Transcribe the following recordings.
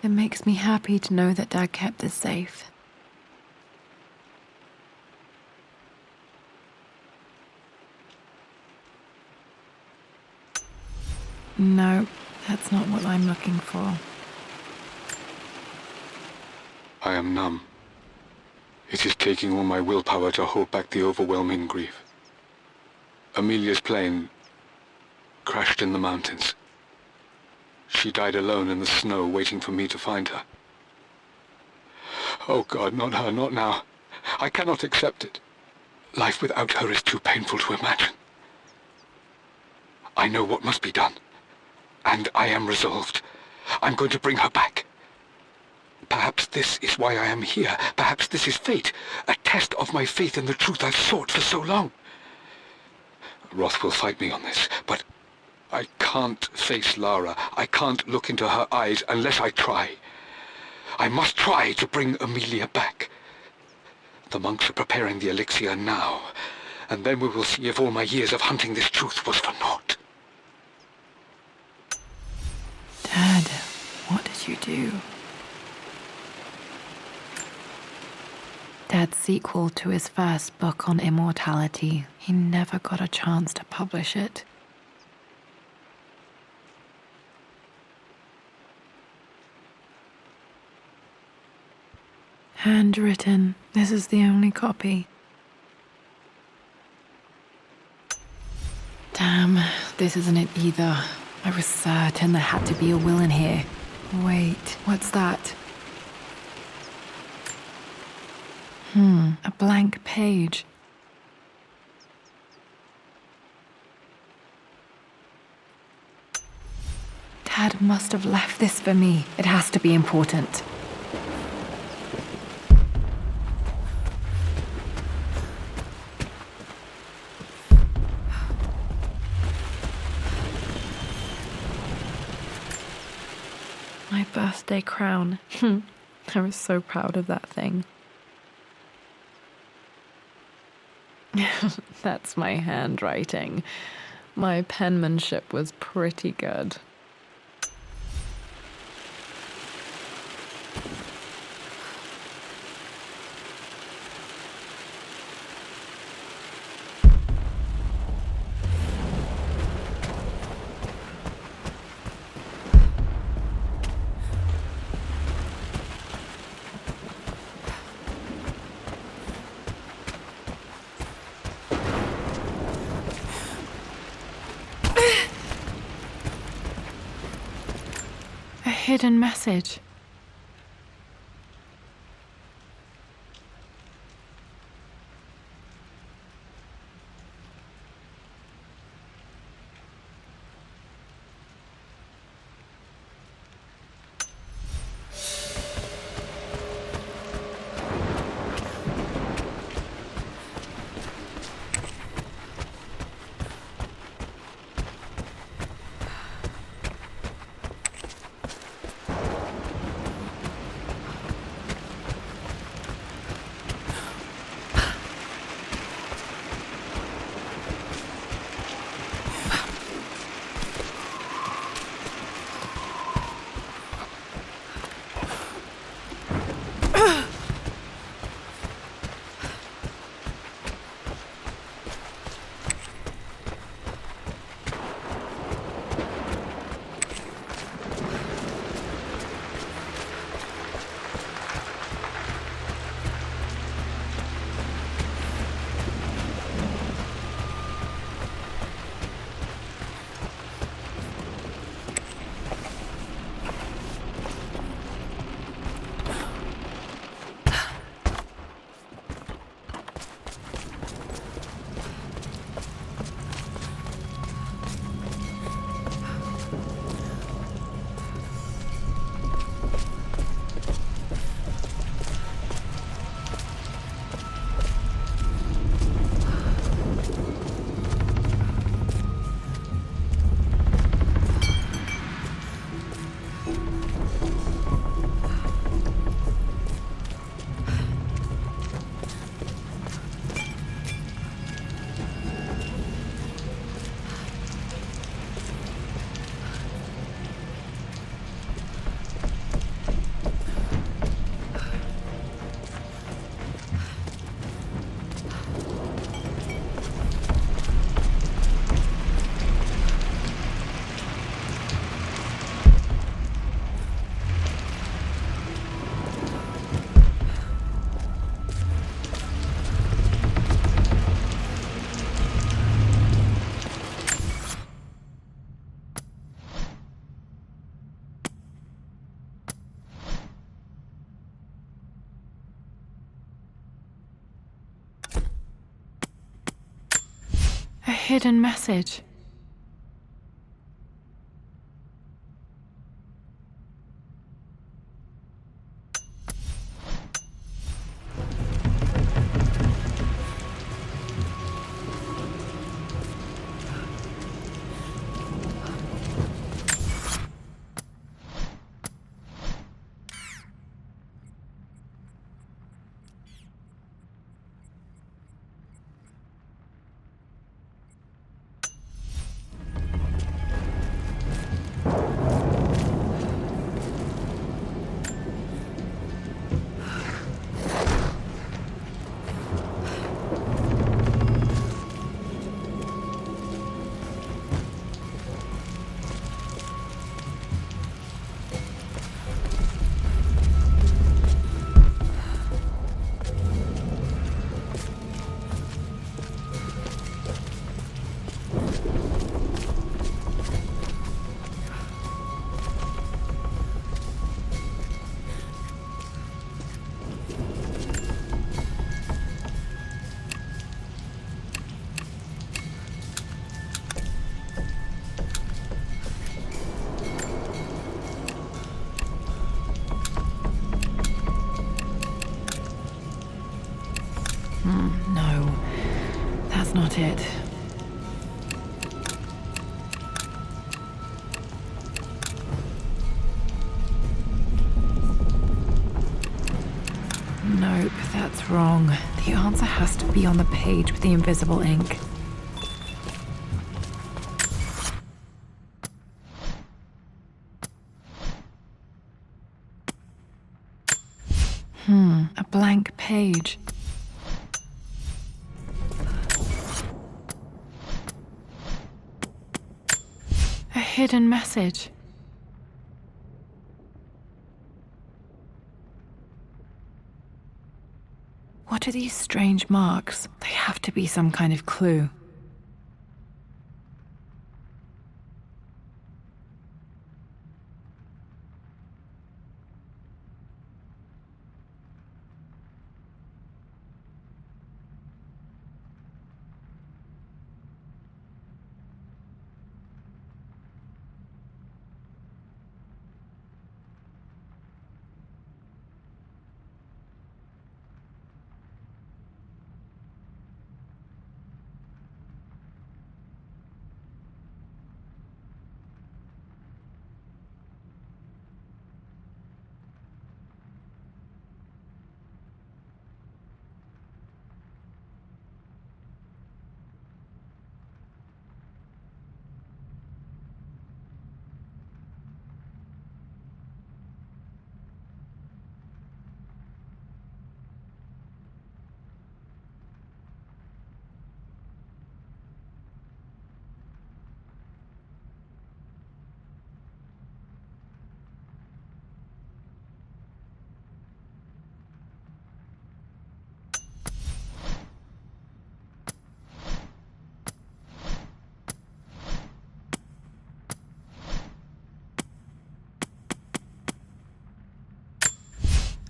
It makes me happy to know that Dad kept this safe. No, that's not what I'm looking for. I am numb. It is taking all my willpower to hold back the overwhelming grief. Amelia's plane crashed in the mountains. She died alone in the snow, waiting for me to find her. Oh God, not her, not now. I cannot accept it. Life without her is too painful to imagine. I know what must be done, and I am resolved. I'm going to bring her back. Perhaps this is why I am here. Perhaps this is fate, a test of my faith in the truth I've sought for so long. Roth will fight me on this, but I can't face Lara. I can't look into her eyes unless I try. I must try to bring Amelia back. The monks are preparing the elixir now, and then we will see if all my years of hunting this truth was for naught. Dad, what did you do? Dad's sequel to his first book on immortality, he never got a chance to publish it. Handwritten. This is the only copy. Damn, this isn't it either. I was certain there had to be a will in here. Wait, what's that? A blank page. Dad must have left this for me. It has to be important. My birthday crown. I was so proud of that thing. That's my handwriting. My penmanship was pretty good. A hidden message. hidden message. No, that's not it. Nope, that's wrong. The answer has to be on the page with the invisible ink. A blank page. A hidden message. What are these strange marks? They have to be some kind of clue.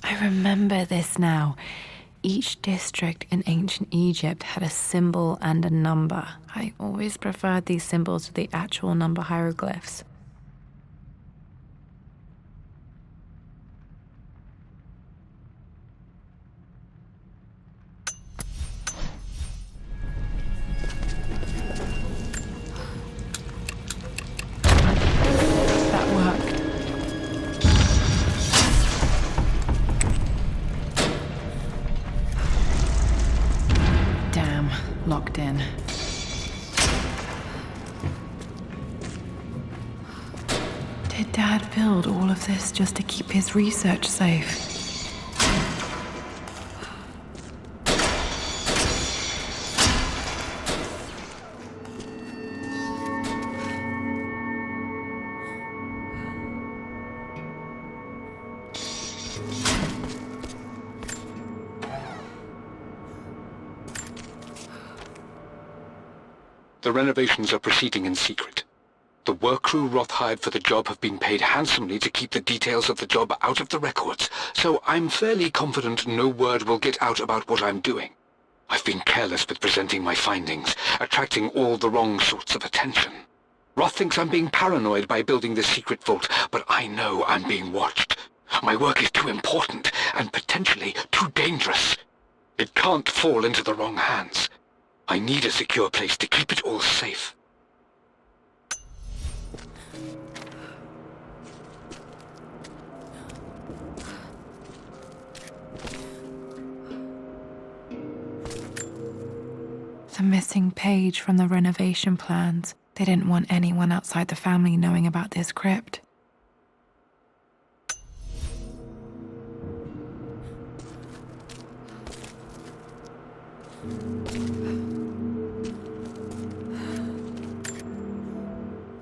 I remember this now. Each district in ancient Egypt had a symbol and a number. I always preferred these symbols to the actual number hieroglyphs. That worked. Damn, locked in. Did Dad build all of this just to keep his research safe? The renovations are proceeding in secret. The work crew Roth hired for the job have been paid handsomely to keep the details of the job out of the records, so I'm fairly confident no word will get out about what I'm doing. I've been careless with presenting my findings, attracting all the wrong sorts of attention. Roth thinks I'm being paranoid by building this secret vault, but I know I'm being watched. My work is too important, and potentially too dangerous. It can't fall into the wrong hands. I need a secure place to keep it all safe. The missing page from the renovation plans. They didn't want anyone outside the family knowing about this crypt.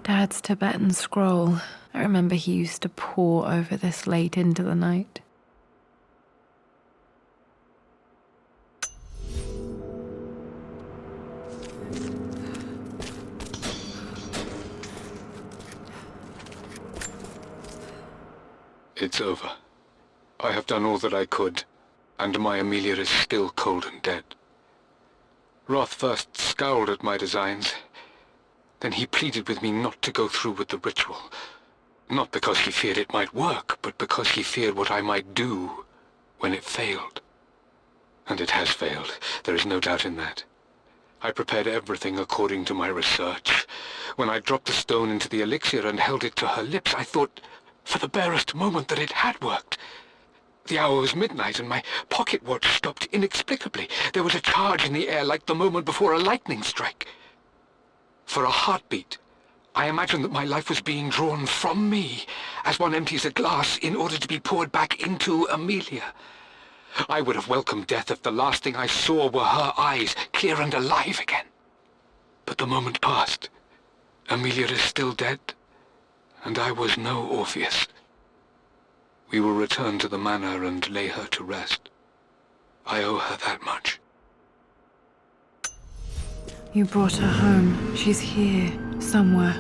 Dad's Tibetan scroll. I remember he used to pore over this late into the night. It's over. I have done all that I could, and my Amelia is still cold and dead. Roth first scowled at my designs. Then he pleaded with me not to go through with the ritual. Not because he feared it might work, but because he feared what I might do when it failed. And it has failed. There is no doubt in that. I prepared everything according to my research. When I dropped the stone into the elixir and held it to her lips, I thought for the barest moment that it had worked. The hour was midnight, and my pocket watch stopped inexplicably. There was a charge in the air like the moment before a lightning strike. For a heartbeat, I imagined that my life was being drawn from me, as one empties a glass in order to be poured back into Amelia. I would have welcomed death if the last thing I saw were her eyes, clear and alive again. But the moment passed. Amelia is still dead, and I was no Orpheus. We will return to the Manor and lay her to rest. I owe her that much. You brought her home. She's here, somewhere.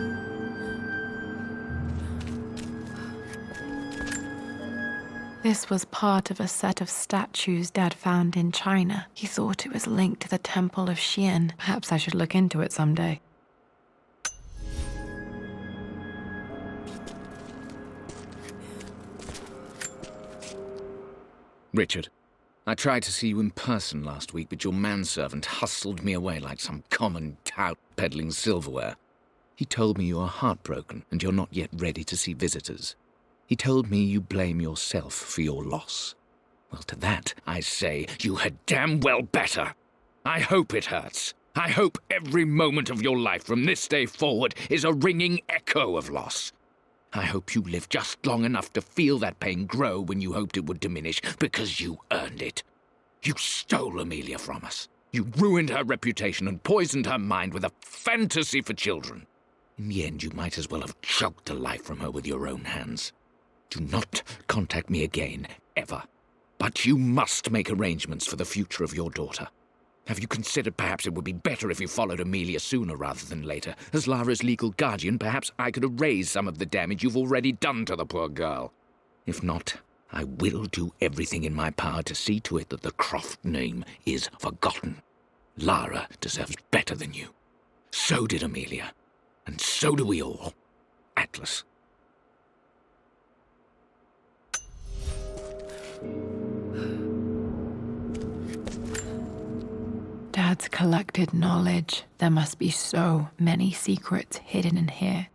This was part of a set of statues Dad found in China. He thought it was linked to the Temple of Xian. Perhaps I should look into it someday. Richard, I tried to see you in person last week, but your manservant hustled me away like some common tout peddling silverware. He told me you are heartbroken and you're not yet ready to see visitors. He told me you blame yourself for your loss. Well, to that, I say you had damn well better. I hope it hurts. I hope every moment of your life from this day forward is a ringing echo of loss. I hope you live just long enough to feel that pain grow when you hoped it would diminish, because you earned it. You stole Amelia from us. You ruined her reputation and poisoned her mind with a fantasy for children. In the end, you might as well have choked the life from her with your own hands. Do not contact me again, ever. But you must make arrangements for the future of your daughter. Have you considered perhaps it would be better if you followed Amelia sooner rather than later? As Lara's legal guardian, perhaps I could erase some of the damage you've already done to the poor girl. If not, I will do everything in my power to see to it that the Croft name is forgotten. Lara deserves better than you. So did Amelia. And so do we all. Atlas. Dad's collected knowledge. There must be so many secrets hidden in here.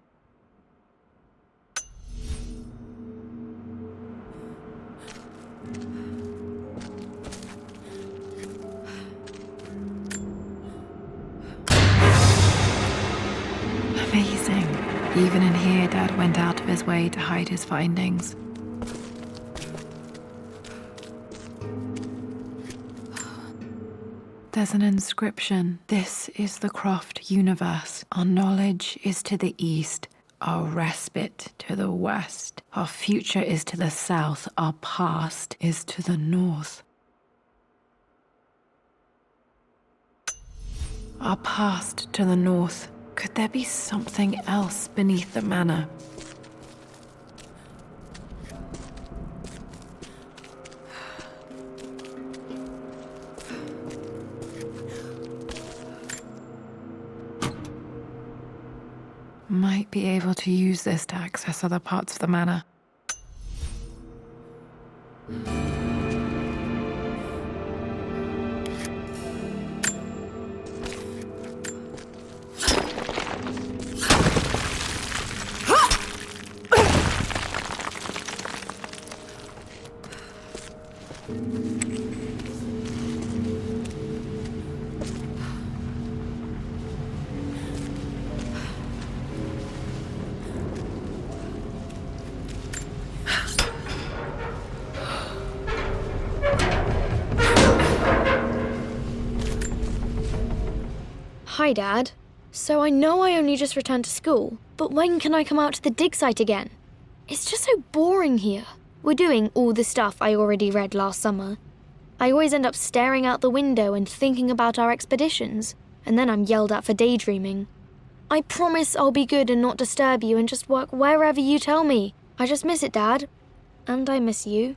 Amazing. Even in here, Dad went out of his way to hide his findings. There's an inscription. This is the Croft universe. Our knowledge is to the east, our respite to the west. Our future is to the south, our past is to the north. Our past to the north. Could there be something else beneath the manor? Might be able to use this to access other parts of the manor. Hi, Dad. So I know I only just returned to school, but when can I come out to the dig site again? It's just so boring here. We're doing all the stuff I already read last summer. I always end up staring out the window and thinking about our expeditions, and then I'm yelled at for daydreaming. I promise I'll be good and not disturb you and just work wherever you tell me. I just miss it, Dad. And I miss you.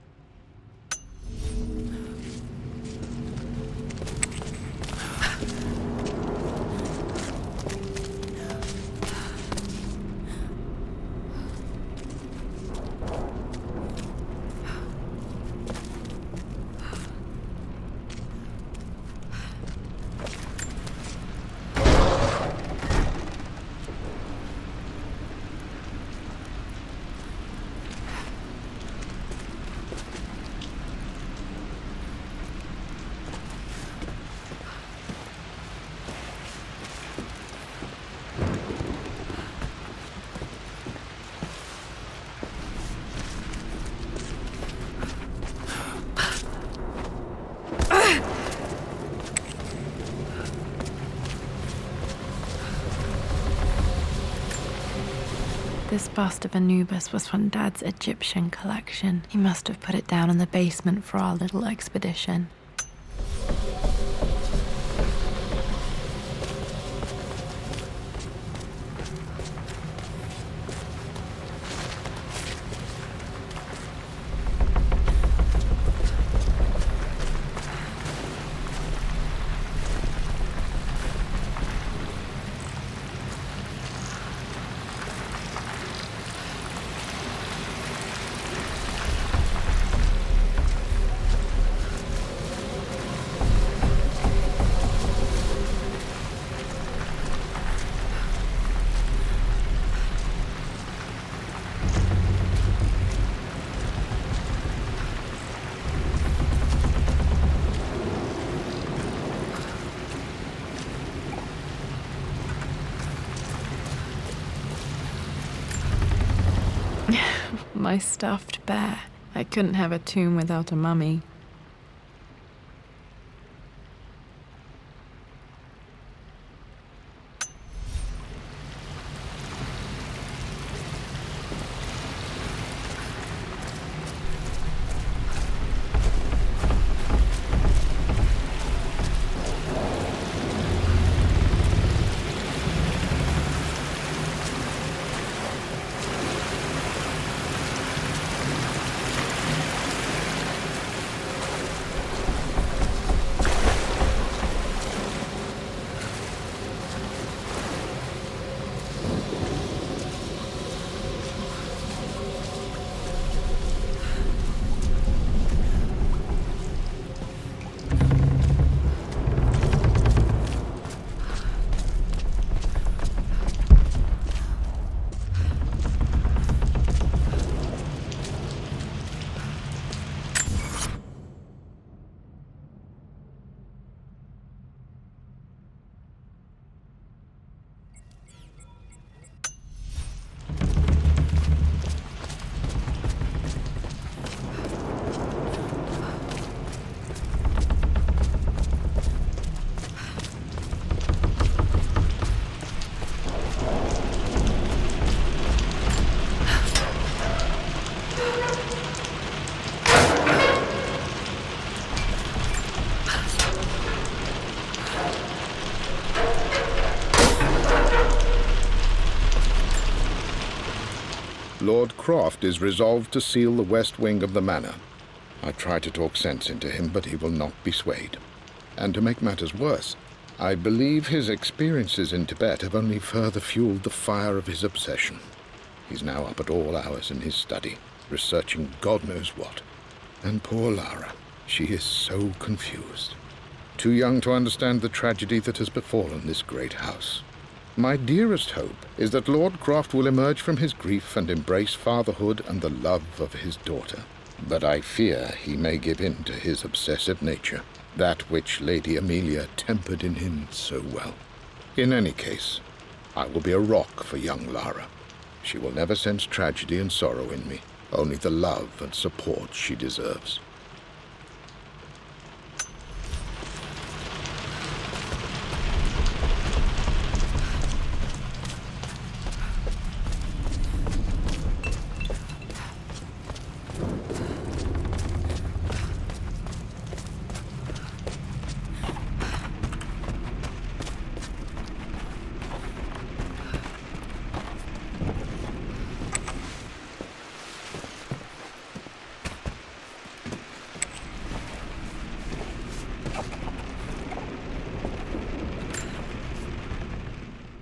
This bust of Anubis was from Dad's Egyptian collection. He must have put it down in the basement for our little expedition. My stuffed bear. I couldn't have a tomb without a mummy. Lord Croft is resolved to seal the west wing of the manor. I try to talk sense into him, but he will not be swayed. And to make matters worse, I believe his experiences in Tibet have only further fueled the fire of his obsession. He's now up at all hours in his study, researching God knows what. And poor Lara, she is so confused. Too young to understand the tragedy that has befallen this great house. My dearest hope is that Lord Croft will emerge from his grief and embrace fatherhood and the love of his daughter. But I fear he may give in to his obsessive nature, that which Lady Amelia tempered in him so well. In any case, I will be a rock for young Lara. She will never sense tragedy and sorrow in me, only the love and support she deserves.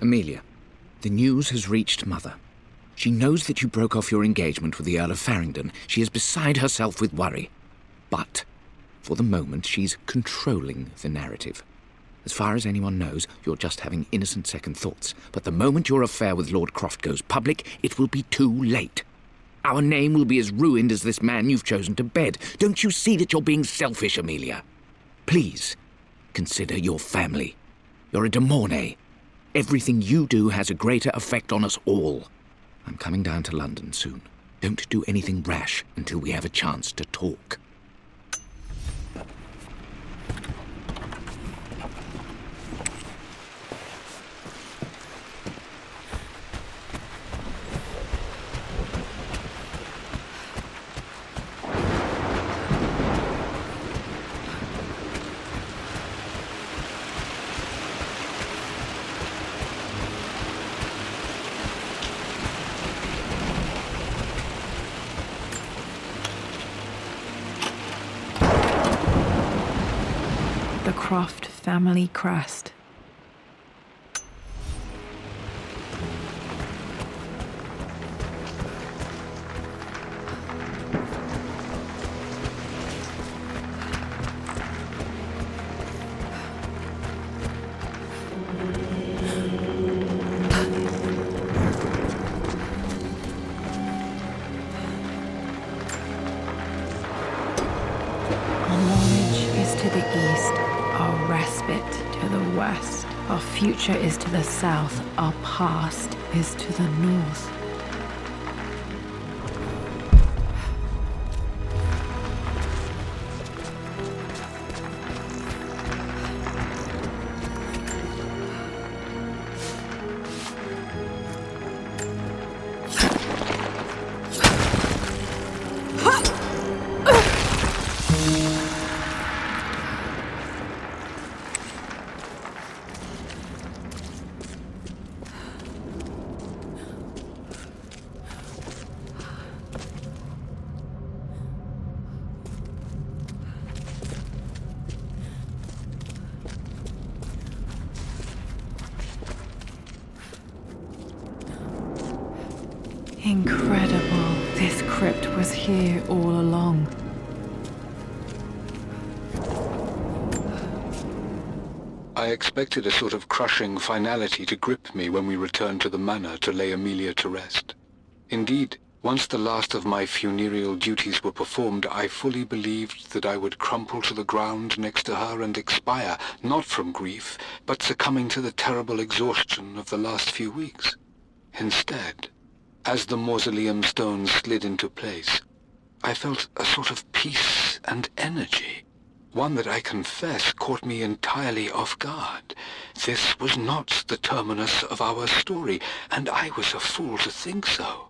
Amelia, the news has reached Mother. She knows that you broke off your engagement with the Earl of Farringdon. She is beside herself with worry. But, for the moment, she's controlling the narrative. As far as anyone knows, you're just having innocent second thoughts. But the moment your affair with Lord Croft goes public, it will be too late. Our name will be as ruined as this man you've chosen to bed. Don't you see that you're being selfish, Amelia? Please, consider your family. You're a de Mornay. Everything you do has a greater effect on us all. I'm coming down to London soon. Don't do anything rash until we have a chance to talk. The Croft family crest. Our knowledge is to the east, our respite to the west. Our future is to the south, our past is to the north. Incredible. This crypt was here all along. I expected a sort of crushing finality to grip me when we returned to the Manor to lay Amelia to rest. Indeed, once the last of my funereal duties were performed, I fully believed that I would crumple to the ground next to her and expire, not from grief, but succumbing to the terrible exhaustion of the last few weeks. Instead, as the mausoleum stones slid into place, I felt a sort of peace and energy, one that I confess caught me entirely off guard. This was not the terminus of our story, and I was a fool to think so.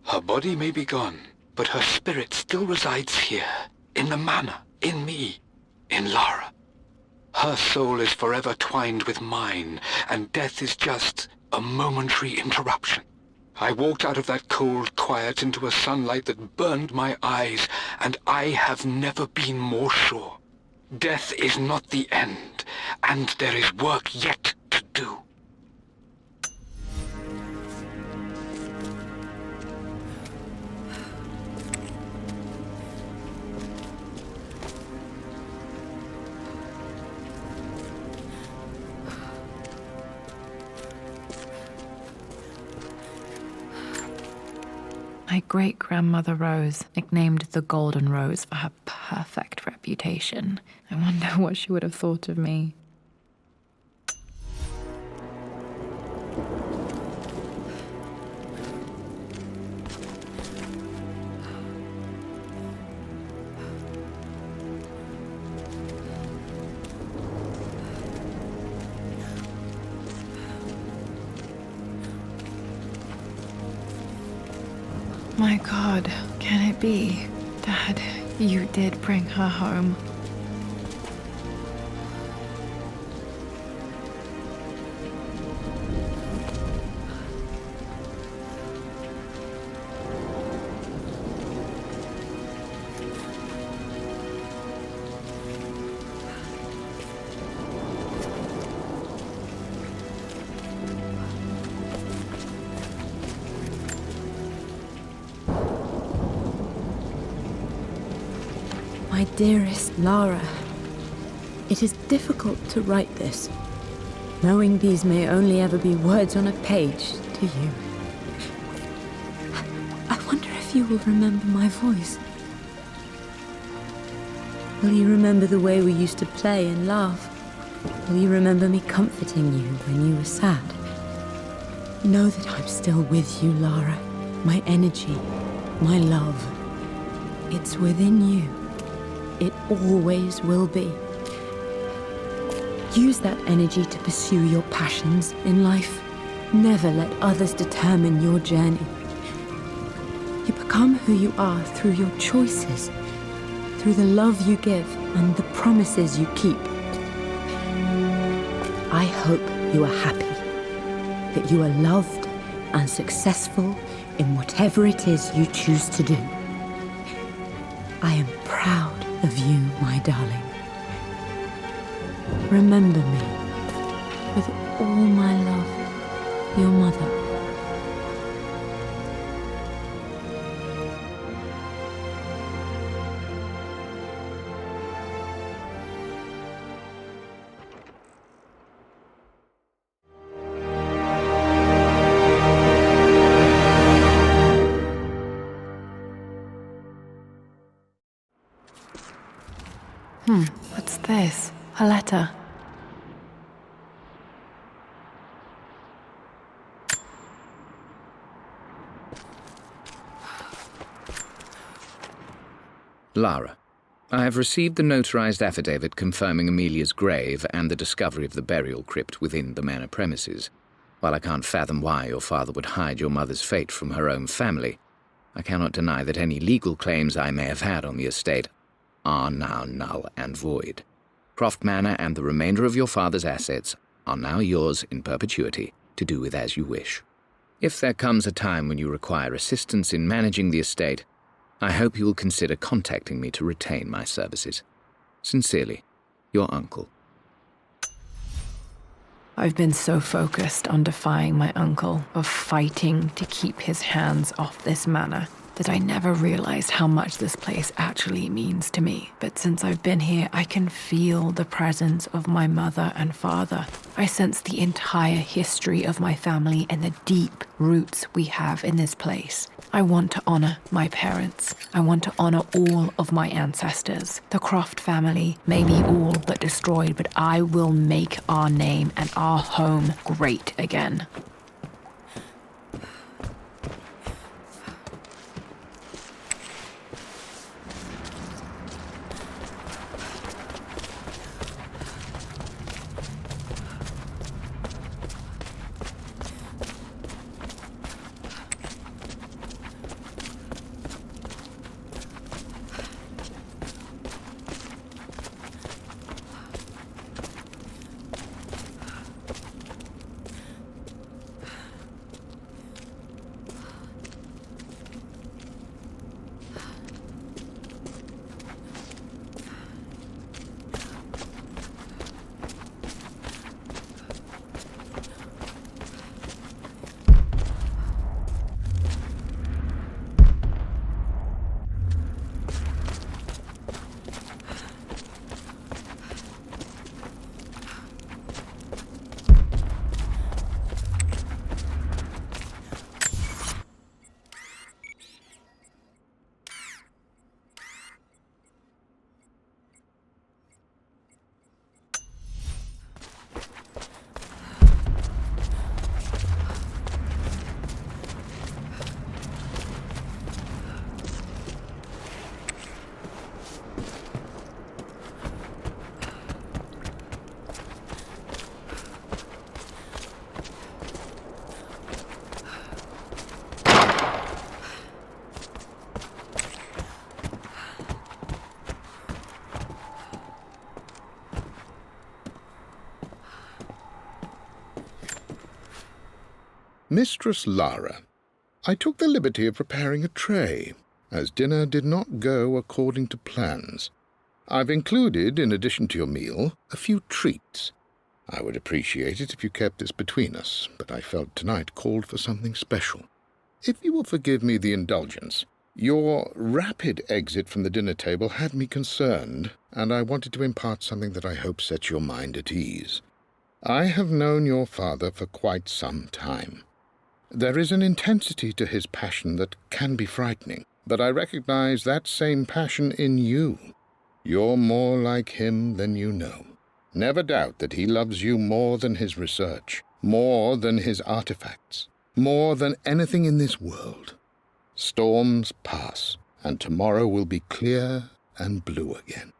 Her body may be gone, but her spirit still resides here, in the Manor, in me, in Lara. Her soul is forever twined with mine, and death is just a momentary interruption. I walked out of that cold quiet into a sunlight that burned my eyes, and I have never been more sure. Death is not the end, and there is work yet to do. My great-grandmother Rose, nicknamed the Golden Rose for her perfect reputation. I wonder what she would have thought of me. My God, can it be? Dad, you did bring her home. My dearest Lara, it is difficult to write this, knowing these may only ever be words on a page to you. I wonder if you will remember my voice. Will you remember the way we used to play and laugh? Will you remember me comforting you when you were sad? Know that I'm still with you, Lara. My energy, my love, it's within you. It always will be. Use that energy to pursue your passions in life. Never let others determine your journey. You become who you are through your choices, through the love you give and the promises you keep. I hope you are happy, that you are loved and successful in whatever it is you choose to do. I am proud of you, my darling. Remember me with all my love, your mother. What's this? A letter. Lara, I have received the notarized affidavit confirming Amelia's grave and the discovery of the burial crypt within the manor premises. While I can't fathom why your father would hide your mother's fate from her own family, I cannot deny that any legal claims I may have had on the estate are now null and void. Croft Manor and the remainder of your father's assets are now yours in perpetuity to do with as you wish. If there comes a time when you require assistance in managing the estate, I hope you will consider contacting me to retain my services. Sincerely, your uncle. I've been so focused on defying my uncle, of fighting to keep his hands off this manor, that I never realized how much this place actually means to me. But since I've been here, I can feel the presence of my mother and father. I sense the entire history of my family and the deep roots we have in this place. I want to honor my parents. I want to honor all of my ancestors. The Croft family may be all but destroyed, but I will make our name and our home great again. Mistress Lara, I took the liberty of preparing a tray, as dinner did not go according to plans. I've included, in addition to your meal, a few treats. I would appreciate it if you kept this between us, but I felt tonight called for something special. If you will forgive me the indulgence, your rapid exit from the dinner table had me concerned, and I wanted to impart something that I hope sets your mind at ease. I have known your father for quite some time. There is an intensity to his passion that can be frightening, but I recognize that same passion in you. You're more like him than you know. Never doubt that he loves you more than his research, more than his artifacts, more than anything in this world. Storms pass, and tomorrow will be clear and blue again.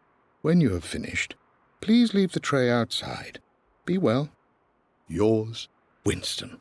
When you have finished, please leave the tray outside. Be well. Yours, Winston.